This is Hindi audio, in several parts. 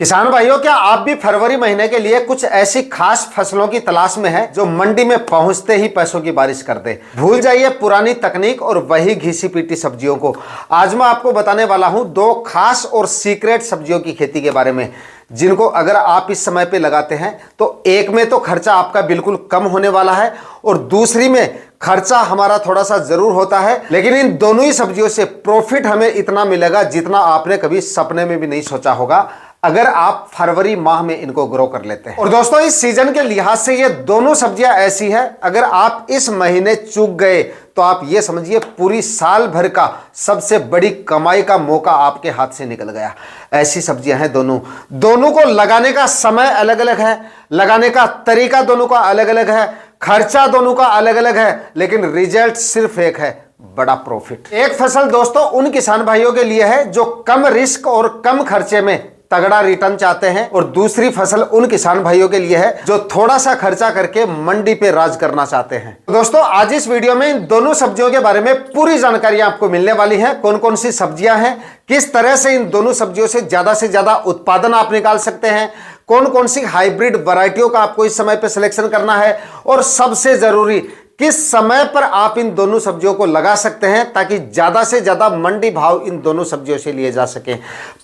किसान भाइयों, क्या आप भी फरवरी महीने के लिए कुछ ऐसी खास फसलों की तलाश में हैं जो मंडी में पहुंचते ही पैसों की बारिश कर दे। भूल जाइए पुरानी तकनीक और वही घिसी पीटी सब्जियों को। आज मैं आपको बताने वाला हूं दो खास और सीक्रेट सब्जियों की खेती के बारे में, जिनको अगर आप इस समय पे लगाते हैं तो एक में तो खर्चा आपका बिल्कुल कम होने वाला है और दूसरी में खर्चा हमारा थोड़ा सा जरूर होता है, लेकिन इन दोनों ही सब्जियों से प्रॉफिट हमें इतना मिलेगा जितना आपने कभी सपने में भी नहीं सोचा होगा अगर आप फरवरी माह में इनको ग्रो कर लेते हैं। और दोस्तों, इस सीजन के लिहाज से ये दोनों सब्जियां ऐसी हैं, अगर आप इस महीने चूक गए तो आप ये समझिए पूरी साल भर का सबसे बड़ी कमाई का मौका आपके हाथ से निकल गया। ऐसी सब्जियां हैं दोनों को लगाने का समय अलग अलग है, लगाने का तरीका दोनों का अलग अलग है, खर्चा दोनों का अलग अलग है, लेकिन रिजल्ट सिर्फ एक है, बड़ा प्रॉफिट। एक फसल दोस्तों उन किसान भाइयों के लिए है जो कम रिस्क और कम खर्चे में तगड़ा रिटर्न चाहते हैं, और दूसरी फसल उन किसान भाइयों के लिए है जो थोड़ा सा खर्चा करके मंडी पे राज करना चाहते हैं। तो दोस्तों, आज इस वीडियो में इन दोनों सब्जियों के बारे में पूरी जानकारी आपको मिलने वाली है। कौन कौन सी सब्जियां हैं, किस तरह से इन दोनों सब्जियों से ज्यादा उत्पादन आप निकाल सकते हैं, कौन कौन सी हाइब्रिड वैरायटियों का आपको इस समय पे सिलेक्शन करना है, और सबसे जरूरी किस समय पर आप इन दोनों सब्जियों को लगा सकते हैं ताकि ज्यादा से ज्यादा मंडी भाव इन दोनों सब्जियों से लिए जा सके।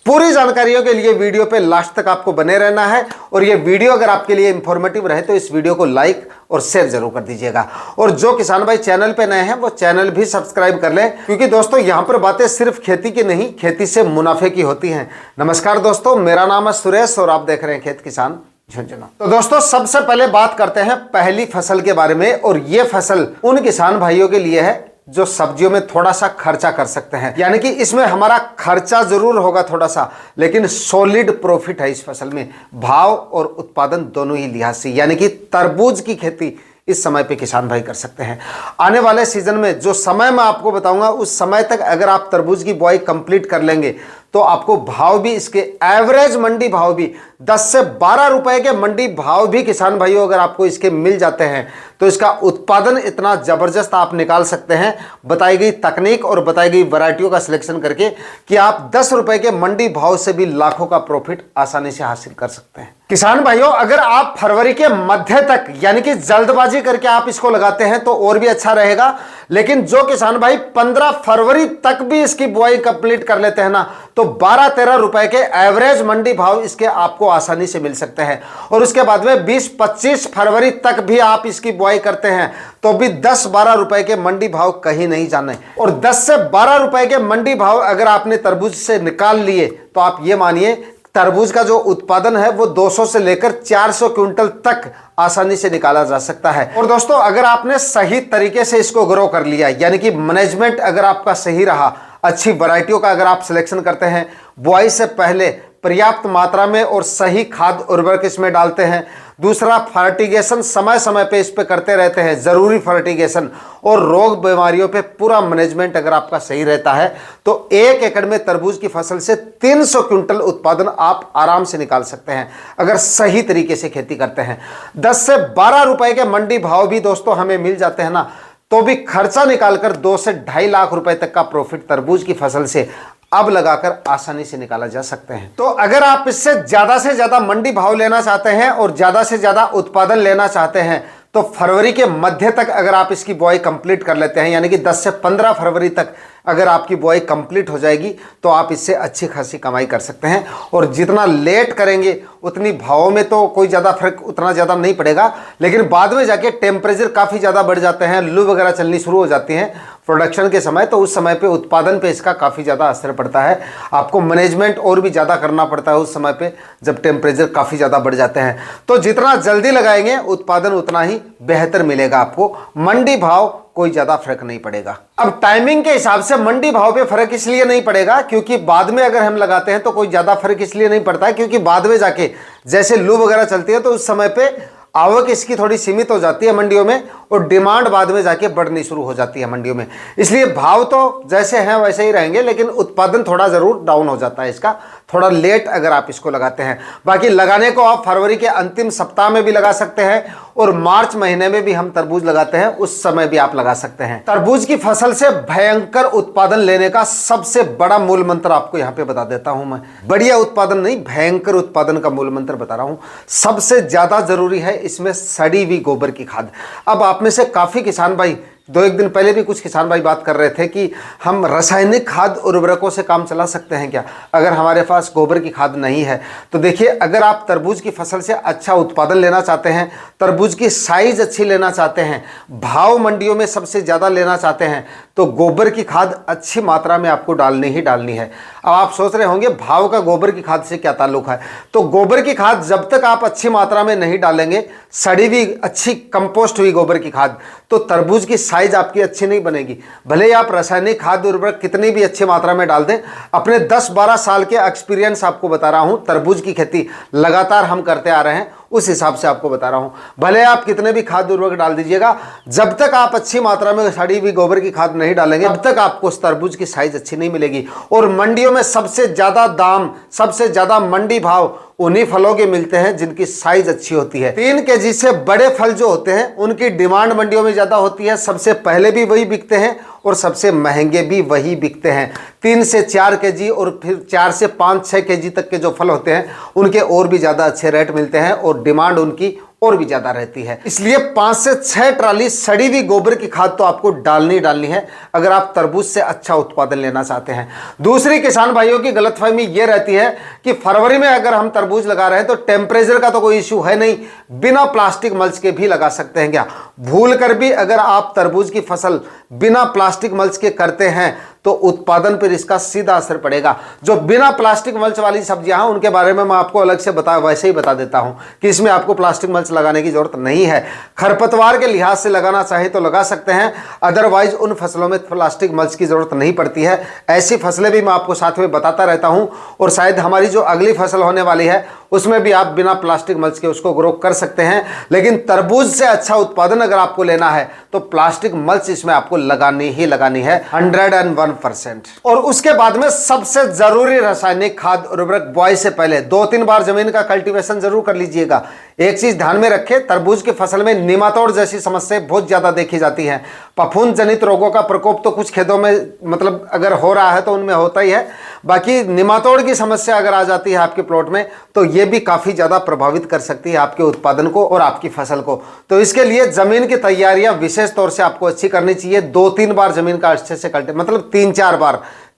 पूरी जानकारियों के लिए वीडियो पे लास्ट तक आपको बने रहना है, और ये वीडियो अगर आपके लिए इंफॉर्मेटिव रहे तो इस वीडियो को लाइक और शेयर जरूर कर दीजिएगा। और जो किसान भाई चैनल पे नए हैं वो चैनल भी सब्सक्राइब कर लें, क्योंकि दोस्तों यहां पर बातें सिर्फ खेती की नहीं, खेती से मुनाफे की होती हैं। नमस्कार दोस्तों, मेरा नाम है सुरेश और आप देख रहे हैं खेत किसान झुंझुनू। तो दोस्तों, सबसे पहले बात करते हैं पहली फसल के बारे में, और ये फसल उन किसान भाइयों के लिए है जो सब्जियों में थोड़ा सा खर्चा कर सकते हैं। यानी कि इसमें हमारा खर्चा जरूर होगा थोड़ा सा, लेकिन सॉलिड प्रॉफिट है इस फसल में, भाव और उत्पादन दोनों ही लिहाज से। यानी कि तरबूज की खेती इस समय पे किसान भाई कर सकते हैं। आने वाले सीजन में जो समय मैं आपको बताऊंगा उस समय तक अगर आप तरबूज की बुआई कंप्लीट कर लेंगे तो आपको भाव भी, इसके एवरेज मंडी भाव भी 10 से 12 रुपए के मंडी भाव भी किसान भाइयों अगर आपको इसके मिल जाते हैं तो इसका उत्पादन इतना जबरदस्त आप निकाल सकते हैं बताई गई तकनीक और बताई गई वैरायटियों का सिलेक्शन करके कि आप 10 रुपए के मंडी भाव से भी लाखों का प्रॉफिट आसानी से हासिल कर सकते हैं। किसान भाइयों, अगर आप फरवरी के मध्य तक यानी कि जल्दबाजी करके आप इसको लगाते हैं तो और भी अच्छा रहेगा, लेकिन जो किसान भाई 15 फरवरी तक भी इसकी बुआई कंप्लीट कर लेते हैं ना तो 12-13 रुपए के एवरेज मंडी भाव इसके आपको आसानी से मिल सकते हैं। और उसके बाद में 20-25 फरवरी तक भी आप इसकी बुआई करते हैं तो भी 10-12 रुपए के मंडी भाव कहीं नहीं जाने। और 10 से 12 रुपए के मंडी भाव अगर आपने तरबूज से निकाल लिए तो आप ये मानिए तरबूज का जो उत्पादन है वो 200 से लेकर 400 क्विंटल तक आसानी से निकाला जा सकता है। और दोस्तों, अगर आपने सही तरीके से इसको ग्रो कर लिया, यानी कि मैनेजमेंट अगर आपका सही रहा, अच्छी वैरायटियों का अगर आप सिलेक्शन करते हैं, बुआई से पहले पर्याप्त मात्रा में और सही खाद उर्वरक इसमें डालते हैं, दूसरा फर्टिगेशन समय समय पे इस पे करते रहते हैं, जरूरी फर्टिगेशन, और रोग बीमारियों पे पूरा मैनेजमेंट अगर आपका सही रहता है तो 1 एकड़ में तरबूज की फसल से 300 क्विंटल उत्पादन आप आराम से निकाल सकते हैं अगर सही तरीके से खेती करते हैं। 10 से 12 रुपए के मंडी भाव भी दोस्तों हमें मिल जाते हैं ना तो भी खर्चा निकालकर 2 से 2.5 लाख रुपए तक का प्रॉफिट तरबूज की फसल से अब लगाकर आसानी से निकाला जा सकते हैं। तो अगर आप इससे ज्यादा मंडी भाव लेना चाहते हैं और ज्यादा से ज्यादा उत्पादन लेना चाहते हैं तो फरवरी के मध्य तक अगर आप इसकी बुआई कंप्लीट कर लेते हैं, यानी कि 10 से 15 फरवरी तक अगर आपकी बुआई कंप्लीट हो जाएगी तो आप इससे अच्छी खासी कमाई कर सकते हैं। और जितना लेट करेंगे उतनी भावों में तो कोई ज़्यादा फर्क उतना ज़्यादा नहीं पड़ेगा, लेकिन बाद में जाके टेम्परेचर काफ़ी ज़्यादा बढ़ जाते हैं, लू वगैरह चलनी शुरू हो जाती हैं प्रोडक्शन के समय, तो उस समय पे उत्पादन पे इसका काफ़ी ज़्यादा असर पड़ता है। आपको मैनेजमेंट और भी ज़्यादा करना पड़ता है उस समय पे जब टेम्परेचर काफ़ी ज़्यादा बढ़ जाते हैं। तो जितना जल्दी लगाएंगे उत्पादन उतना ही बेहतर मिलेगा आपको, मंडी भाव कोई ज्यादा फर्क नहीं पड़ेगा। अब टाइमिंग के हिसाब से मंडी भाव पे फर्क इसलिए नहीं पड़ेगा क्योंकि बाद में अगर हम लगाते हैं तो कोई ज्यादा फर्क इसलिए नहीं पड़ता है क्योंकि बाद में जाके जैसे लू वगैरह चलती है तो उस समय पे आवक इसकी थोड़ी सीमित हो जाती है मंडियों में, और डिमांड बाद में जाके बढ़नी शुरू हो जाती है मंडियों में। इसलिए भाव तो जैसे हैं वैसे ही रहेंगे, लेकिन उत्पादन थोड़ा जरूर डाउन हो जाता है इसका, थोड़ा लेट अगर आप इसको लगाते हैं। बाकी लगाने को आप फरवरी के अंतिम सप्ताह में भी लगा सकते हैं और मार्च महीने में भी हम तरबूज लगाते हैं, उस समय भी आप लगा सकते हैं। तरबूज की फसल से भयंकर उत्पादन लेने का सबसे बड़ा मूल मंत्र आपको यहां पे बता देता हूं मैं। बढ़िया उत्पादन नहीं, भयंकर उत्पादन का मूल मंत्र बता रहा हूं। सबसे ज्यादा जरूरी है इसमें सड़ी हुई गोबर की खाद। अब आप में से काफी किसान भाई, 2-1 दिन पहले भी कुछ किसान भाई बात कर रहे थे कि हम रासायनिक खाद उर्वरकों से काम चला सकते हैं क्या, अगर हमारे पास गोबर की खाद नहीं है। तो देखिए, अगर आप तरबूज की फसल से अच्छा उत्पादन लेना चाहते हैं, तरबूज की साइज अच्छी लेना चाहते हैं, भाव मंडियों में सबसे ज़्यादा लेना चाहते हैं, तो गोबर की खाद अच्छी मात्रा में आपको डालनी ही डालनी है। अब आप सोच रहे होंगे भाव का गोबर की खाद से क्या ताल्लुक है। तो गोबर की खाद जब तक आप अच्छी मात्रा में नहीं डालेंगे, सड़ी हुई अच्छी कंपोस्ट हुई गोबर की खाद, तो तरबूज की साइज आपकी अच्छी नहीं बनेगी। भले ही आप रासायनिक खाद उर्वरक कितनी भी अच्छी मात्रा में डाल दें। अपने 10-12 साल के एक्सपीरियंस आपको बता रहा हूं, तरबूज की खेती लगातार हम करते आ रहे हैं, उस हिसाब से आपको बता रहा हूं। भले आप कितने भी खाद उर्वरक डाल दीजिएगा, जब तक आप अच्छी मात्रा में सड़ी हुई गोबर की खाद नहीं डालेंगे, तब तक आपको उस तरबूज की साइज अच्छी नहीं मिलेगी। और मंडियों में सबसे ज्यादा दाम, सबसे ज्यादा मंडी भाव उन्हीं फलों के मिलते हैं जिनकी साइज अच्छी होती है। 3 केजी से बड़े फल जो होते हैं उनकी डिमांड मंडियों में ज्यादा होती है। सबसे पहले भी वही बिकते हैं और सबसे महंगे भी वही बिकते हैं। 3 से 4 केजी और फिर 4 से 5-6 केजी तक के जो फल होते हैं उनके और भी ज़्यादा अच्छे रेट मिलते हैं और डिमांड उनकी और भी ज़्यादा रहती है। इसलिए 5 से 6 ट्राली सड़ी हुई गोबर की खाद तो आपको डालनी डालनी है अगर आप तरबूज से अच्छा उत्पादन लेना चाहते हैं। दूसरी किसान भाइयों की गलतफहमी ये रहती है कि फरवरी में अगर हम तरबूज लगा रहे हैं तो टेम्परेचर का तो कोई इश्यू है नहीं, बिना प्लास्टिक मल्च के भी लगा सकते हैं क्या। भूल कर भी अगर आप तरबूज की फसल बिना प्लास्टिक मल्च के करते हैं तो उत्पादन पर इसका सीधा असर पड़ेगा। जो बिना प्लास्टिक मल्च वाली सब्जियां हैं उनके बारे में मैं आपको अलग से वैसे ही बता देता हूं कि इसमें आपको प्लास्टिक मल्च लगाने की जरूरत नहीं है। खरपतवार के लिहाज से लगाना चाहे तो लगा सकते हैं, अदरवाइज उन फसलों में प्लास्टिक मल्च की जरूरत नहीं पड़ती है। ऐसी फसलें भी मैं आपको साथ में बताता रहता हूं और शायद हमारी जो अगली फसल होने वाली है उसमें भी आप बिना प्लास्टिक मल्च के उसको ग्रो कर सकते हैं। लेकिन तरबूज से अच्छा उत्पादन अगर आपको लेना है तो प्लास्टिक मल्च इसमें आपको लगानी ही लगानी है 101%। और उसके बाद में सबसे जरूरी रासायनिक खाद उर्वरक बुआई से पहले 2-3 बार जमीन का कल्टीवेशन जरूर कर लीजिएगा। एक चीज ध्यान में रखें, तरबूज की फसल में निमातोड जैसी समस्या बहुत ज्यादा देखी जाती है। फफूंद जनित रोगों का प्रकोप तो कुछ खेतों में मतलब अगर हो रहा है तो उनमें होता ही है, बाकी निमातोड की समस्या अगर आ जाती है आपके प्लॉट में तो ये भी काफी ज्यादा प्रभावित कर सकती है आपके उत्पादन को और आपकी फसल को। तो इसके लिए जमीन की तैयारियां विशेष तौर से आपको अच्छी करनी चाहिए। 2-3 बार जमीन का अच्छे से मतलब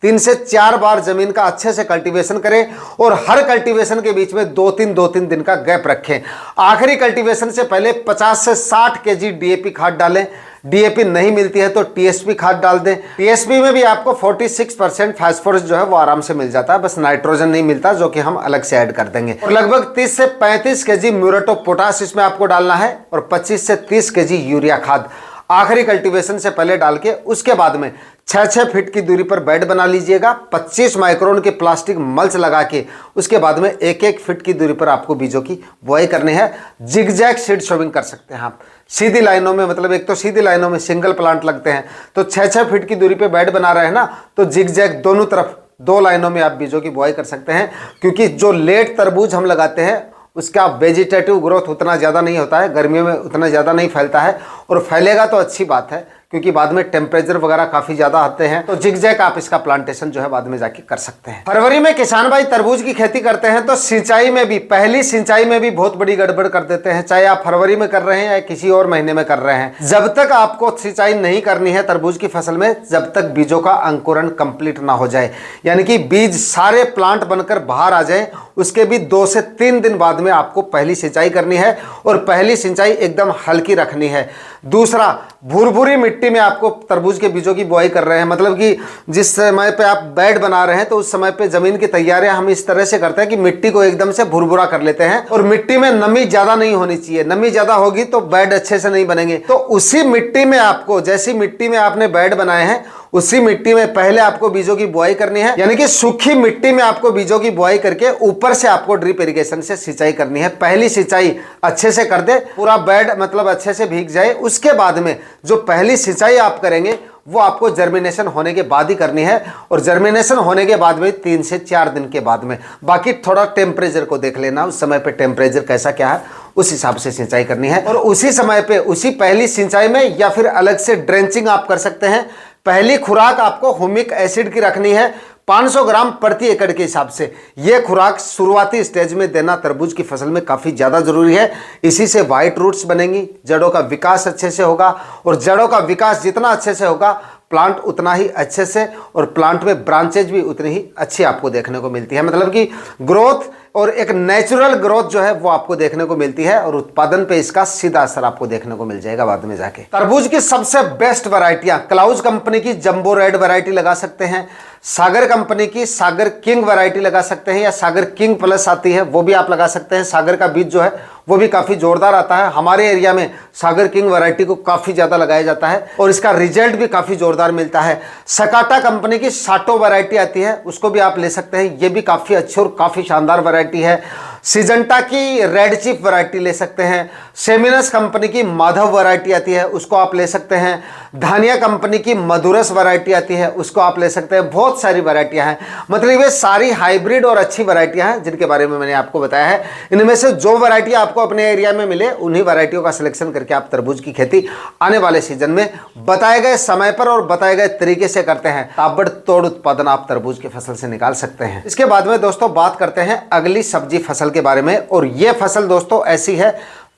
3 से 4 बार जमीन का अच्छे से कल्टीवेशन करें और हर कल्टीवेशन के बीच में 2-3 दिन का गैप रखें। आखिरी कल्टीवेशन से पहले 50 से 60 केजी डीएपी खाद डालें। डीएपी नहीं मिलती है तो टीएसपी खाद डाल दें। टीएसपी में भी आपको 46% फास्फोरस जो है वो आराम से मिल जाता है, बस नाइट्रोजन नहीं मिलता जो कि हम अलग से ऐड कर देंगे। और लगभग 30 से 35 केजी म्यूरेट ऑफ पोटाश इसमें आपको डालना है और 25 से 30 केजी यूरिया खाद आखिरी कल्टीवेशन से पहले डाल के उसके बाद में 6-6 फीट की दूरी पर बेड बना लीजिएगा। 25 माइक्रोन के प्लास्टिक मल्च लगा के उसके बाद में 1-1 फीट की दूरी पर आपको बीजों की बुआई करनी है। जिगजैग सीड सोविंग कर सकते हैं आप सीधी लाइनों में, मतलब एक तो सीधी लाइनों में सिंगल प्लांट लगते हैं तो 6-6 फीट की दूरी पे बेड बना रहे हैं ना, तो जिगजैग दोनों तरफ 2 लाइनों में आप बीजों की बुआई कर सकते हैं। क्योंकि जो लेट तरबूज हम लगाते हैं उसका वेजिटेटिव ग्रोथ उतना ज़्यादा नहीं होता है, गर्मियों में उतना ज़्यादा नहीं फैलता है, और फैलेगा तो अच्छी बात है क्योंकि बाद में टेम्परेचर वगैरह काफी ज्यादा आते हैं। तो जिगजैग आप इसका प्लांटेशन जो है बाद में जाके कर सकते हैं। फरवरी में किसान भाई तरबूज की खेती करते हैं तो सिंचाई में भी, पहली सिंचाई में भी बहुत बड़ी गड़बड़ कर देते हैं, चाहे आप फरवरी में कर रहे हैं या किसी और महीने में कर रहे हैं। जब तक आपको सिंचाई नहीं करनी है तरबूज की फसल में, जब तक बीजों का अंकुरण कंप्लीट ना हो जाए, यानी कि बीज सारे प्लांट बनकर बाहर आ जाए, उसके भी 2 से 3 दिन बाद में आपको पहली सिंचाई करनी है और पहली सिंचाई एकदम हल्की रखनी है। दूसरा, भुरभुरी मिट्टी में आपको तरबूज के बीजों की बुआई कर रहे हैं, मतलब कि जिस समय पे आप बेड बना रहे हैं तो उस समय पे जमीन की तैयारियां हम इस तरह से करते हैं कि मिट्टी को एकदम से भुरभुरा कर लेते हैं और मिट्टी में नमी ज्यादा नहीं होनी चाहिए। नमी ज्यादा होगी तो बेड अच्छे से नहीं बनेंगे। तो उसी मिट्टी में आपको, जैसी मिट्टी में आपने बेड बनाए हैं उसी मिट्टी में पहले आपको बीजों की बुआई करनी है, यानी कि सूखी मिट्टी में आपको बीजों की बुआई करके ऊपर से आपको ड्रिप इरिगेशन से सिंचाई करनी है। पहली सिंचाई अच्छे से कर दे, पूरा बेड मतलब अच्छे से भीग जाए। उसके बाद में जो पहली सिंचाई आप करेंगे वो आपको जर्मिनेशन होने के बाद ही करनी है, और जर्मिनेशन होने के बाद में 3 से 4 दिन के बाद में। बाकी थोड़ा टेम्परेचर को देख लेना, उस समय पे टेम्परेचर कैसा क्या है उस हिसाब से सिंचाई करनी है। और उसी समय पे उसी पहली सिंचाई में या फिर अलग से ड्रेंचिंग आप कर सकते हैं। पहली खुराक आपको ह्यूमिक एसिड की रखनी है 500 ग्राम प्रति एकड़ के हिसाब से। यह खुराक शुरुआती स्टेज में देना तरबूज की फसल में काफी ज्यादा जरूरी है। इसी से व्हाइट रूट्स बनेंगी, जड़ों का विकास अच्छे से होगा, और जड़ों का विकास जितना अच्छे से होगा प्लांट उतना ही अच्छे से, और प्लांट में ब्रांचेज भी उतनी ही अच्छी आपको देखने को मिलती है। मतलब कि ग्रोथ और एक नेचुरल ग्रोथ जो है वो आपको देखने को मिलती है, और उत्पादन पे इसका सीधा असर आपको देखने को मिल जाएगा बाद में जाके। तरबूज की सबसे बेस्ट वैरायटियां क्लाउज कंपनी की जंबो रेड वैरायटी लगा सकते हैं, सागर कंपनी की सागर किंग वैरायटी लगा सकते हैं, या सागर किंग प्लस आती है वो भी आप लगा सकते हैं। सागर का बीज जो है वो भी काफी जोरदार आता है। हमारे एरिया में सागर किंग वैरायटी को काफी ज्यादा लगाया जाता है और इसका रिजल्ट भी काफी जोरदार मिलता है। सकाटा कंपनी की साटो वैरायटी आती है, उसको भी आप ले सकते हैं, ये भी काफी अच्छी और काफी शानदार वैरायटी है। सिजेंटा की रेड चिप वैरायटी ले सकते हैं। सेमिनस कंपनी की माधव वैरायटी आती है, उसको आप ले सकते हैं। धानिया कंपनी की मधुरस वैरायटी आती है, उसको आप ले सकते हैं। बहुत सारी वैरायटियां हैं, मतलब ये सारी हाइब्रिड और अच्छी वैरायटियां हैं जिनके बारे में मैंने आपको बताया है। इनमें से जो वैरायटी आपको अपने एरिया में मिले उन्हीं वैरायटियों का सिलेक्शन करके आप तरबूज की खेती आने वाले सीजन में बताए गए समय पर और बताए गए तरीके से करते हैं, ताबड़तोड़ उत्पादन आप तरबूज की फसल से निकाल सकते हैं। इसके बाद में दोस्तों बात करते हैं अगली सब्जी फसल के बारे में, और यह फसल दोस्तों ऐसी है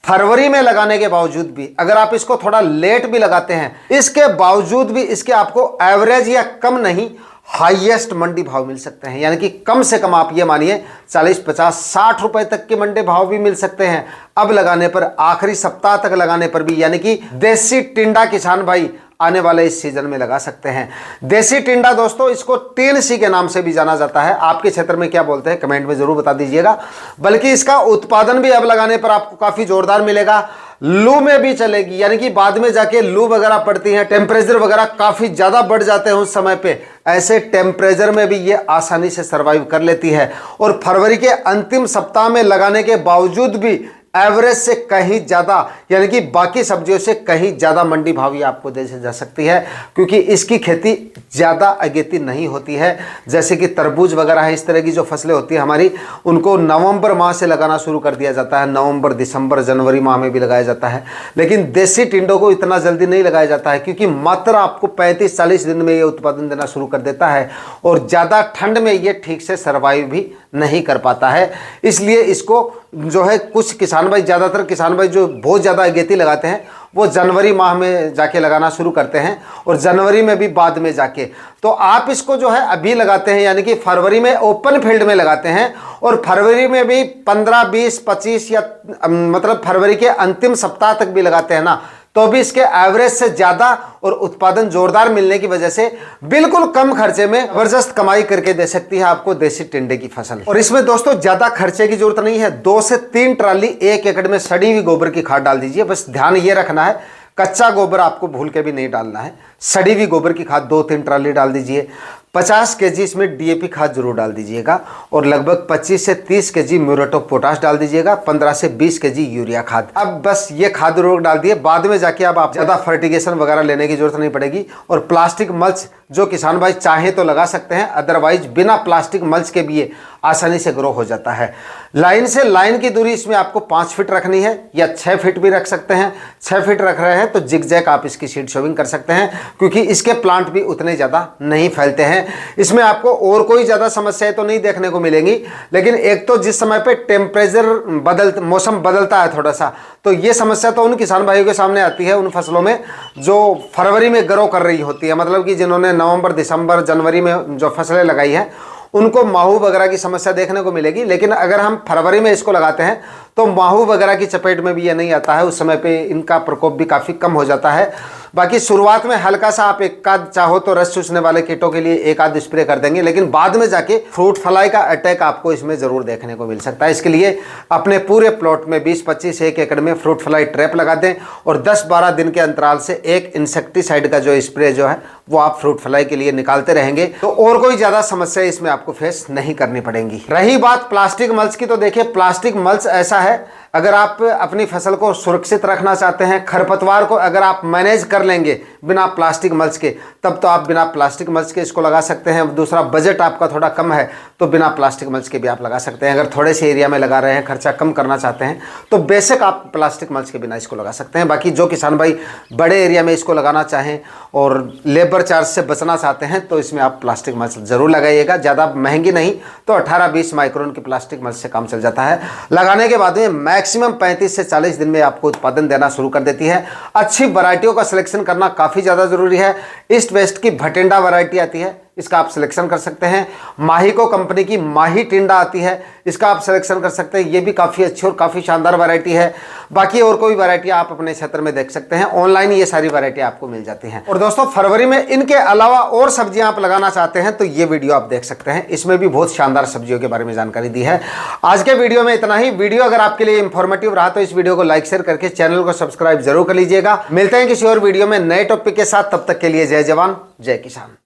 फरवरी में लगाने के बावजूद भी अगर आप इसको थोड़ा लेट भी लगाते हैं, इसके बावजूद भी इसके आपको एवरेज या कम नहीं हाईएस्ट मंडी भाव मिल सकते हैं। यानी कि कम से कम आप ये मानिए 40, 50, 60 रुपए तक के मंडी भाव भी मिल सकते हैं अब लगाने पर, आखिरी सप्ताह तक लगाने पर भी। यानी कि देसी टिंडा किसान भाई आने वाले इस सीजन में लगा सकते हैं। देसी टिंडा दोस्तों इसको 3C के नाम से भी जाना जाता है। आपके क्षेत्र में क्या बोलते हैं कमेंट में जरूर बता दीजिएगा। बल्कि इसका उत्पादन भी अब लगाने पर आपको काफी जोरदार मिलेगा। लू में भी चलेगी, यानी कि बाद में जाके लू वगैरह पड़ती है, टेम्परेचर वगैरह काफी ज्यादा बढ़ जाते हैं उस समय पे, ऐसे टेम्परेचर में भी ये आसानी से सर्वाइव कर लेती है। और फरवरी के अंतिम सप्ताह में लगाने के बावजूद भी एवरेज से कहीं ज्यादा, यानी कि बाकी सब्जियों से कहीं ज्यादा मंडी भाव ये आपको दे जा सकती है, क्योंकि इसकी खेती ज्यादा अगेती नहीं होती है। जैसे कि तरबूज वगैरह है, इस तरह की जो फसलें होती है हमारी, उनको नवंबर माह से लगाना शुरू कर दिया जाता है। नवंबर, दिसंबर, जनवरी माह में भी लगाया जाता है। लेकिन देसी टिंडों को इतना जल्दी नहीं लगाया जाता है, क्योंकि मात्र आपको 35-40 दिन में ये उत्पादन देना शुरू कर देता है, और ज्यादा ठंड में ये ठीक से सर्वाइव भी नहीं कर पाता है। इसलिए इसको जो है कुछ किसान भाई, ज़्यादातर किसान भाई जो बहुत ज़्यादा अगेती लगाते हैं वो जनवरी माह में जाके लगाना शुरू करते हैं, और जनवरी में भी बाद में जाके। तो आप इसको जो है अभी लगाते हैं, यानी कि फरवरी में ओपन फील्ड में लगाते हैं, और फरवरी में भी 15, 20, 25 या मतलब फरवरी के अंतिम सप्ताह तक भी लगाते हैं ना, तो भी इसके एवरेज से ज्यादा और उत्पादन जोरदार मिलने की वजह से बिल्कुल कम खर्चे में जबरदस्त कमाई करके दे सकती है आपको देसी टिंडे की फसल। और इसमें दोस्तों ज्यादा खर्चे की जरूरत नहीं है। 2 से 3 ट्राली 1 एकड़ में सड़ी हुई गोबर की खाद डाल दीजिए। बस ध्यान ये रखना है कच्चा गोबर आपको भूल के भी नहीं डालना है। सड़ी हुई गोबर की खाद 2-3 ट्राली डाल दीजिए। 50 केजी इसमें DAP खाद जरूर डाल दीजिएगा, और लगभग 25 से 30 केजी म्यूरेट ऑफ पोटाश डाल दीजिएगा। 15 से 20 केजी यूरिया खाद। अब बस ये खाद जरूर डाल दिए, बाद में जाके अब आप ज़्यादा फर्टिगेशन वगैरह लेने की जरूरत नहीं पड़ेगी। और प्लास्टिक मल्च जो किसान भाई चाहे तो लगा सकते हैं, अदरवाइज बिना प्लास्टिक मल्च के भी ये आसानी से ग्रो हो जाता है। लाइन से लाइन की दूरी इसमें आपको 5 फीट रखनी है, या 6 फीट भी रख सकते हैं। 6 फीट रख रहे हैं तो जिगजैग आप इसकी सीड शोविंग कर सकते हैं, क्योंकि इसके प्लांट भी उतने ज़्यादा नहीं फैलते हैं। इसमें आपको और कोई ज़्यादा समस्याएं तो नहीं देखने को मिलेंगी, लेकिन एक तो जिस समय पे टेम्परेचर मौसम बदलता है थोड़ा सा, तो ये समस्या तो उन किसान भाइयों के सामने आती है उन फसलों में जो फरवरी में ग्रो कर रही होती है। मतलब कि जिन्होंने नवंबर, दिसंबर, जनवरी में जो फसलें लगाई हैं उनको माहू वगैरह की समस्या देखने को मिलेगी। लेकिन अगर हम फरवरी में इसको लगाते हैं तो माहू वगैरह की चपेट में भी ये नहीं आता है, उस समय पे इनका प्रकोप भी काफ़ी कम हो जाता है। बाकी शुरुआत में हल्का सा आप एक आध चाहो तो रस चूसने वाले कीटों के लिए एक आध स्प्रे कर देंगे, लेकिन बाद में जाके फ्रूट फ्लाई का अटैक आपको इसमें जरूर देखने को मिल सकता है। इसके लिए अपने पूरे प्लॉट में 20-25 1 एकड़ में फ्रूट फ्लाई ट्रैप लगा दें और 10-12 दिन के अंतराल से एक इंसेक्टिसाइड का जो स्प्रे जो है वो आप फ्रूट फ्लाई के लिए निकालते रहेंगे, तो और कोई ज्यादा समस्या इसमें आपको फेस नहीं करनी पड़ेगी। रही बात प्लास्टिक मल्च की, तो देखिए प्लास्टिक मल्च ऐसा है, अगर आप अपनी फसल को सुरक्षित रखना चाहते हैं, खरपतवार को अगर आप मैनेज कर लेंगे बिना प्लास्टिक मल्च के, तब तो आप बिना प्लास्टिक मल्च के इसको लगा सकते हैं। दूसरा, बजट आपका थोड़ा कम है तो बिना प्लास्टिक मल्च के भी आप लगा सकते हैं। अगर थोड़े से एरिया में लगा रहे हैं, खर्चा कम करना चाहते हैं, तो बेशक आप प्लास्टिक मल्च के बिना इसको लगा सकते हैं। बाकी जो किसान भाई बड़े एरिया में इसको लगाना चाहें और लेबर चार्ज से बचना चाहते हैं, तो इसमें आप प्लास्टिक मल्च जरूर लगाइएगा। ज़्यादा महंगी नहीं तो 18-20 माइक्रोन की प्लास्टिक मल्च से काम चल जाता है। लगाने के बाद में मैक्सिमम 35 से 40 दिन में आपको उत्पादन देना शुरू कर देती है। अच्छी वैरायटियों का सिलेक्शन करना काफ़ी ज़्यादा जरूरी है। ईस्ट वेस्ट की भटिंडा वैरायटी आती है, इसका आप सिलेक्शन कर सकते हैं। माहीको कंपनी की माही टिंडा आती है, इसका आप सिलेक्शन कर सकते हैं। ये भी काफ़ी अच्छी और काफ़ी शानदार वैरायटी है। बाकी और कोई वैरायटी आप अपने क्षेत्र में देख सकते हैं, ऑनलाइन ये सारी वैरायटी आपको मिल जाती हैं। और दोस्तों, फरवरी में इनके अलावा और सब्जियां आप लगाना चाहते हैं तो ये वीडियो आप देख सकते हैं, इसमें भी बहुत शानदार सब्जियों के बारे में जानकारी दी है। आज के वीडियो में इतना ही। वीडियो अगर आपके लिए इंफॉर्मेटिव रहा तो इस वीडियो को लाइक शेयर करके चैनल को सब्सक्राइब जरूर कर लीजिएगा। मिलते हैं किसी और वीडियो में नए टॉपिक के साथ, तब तक के लिए जय जवान जय किसान।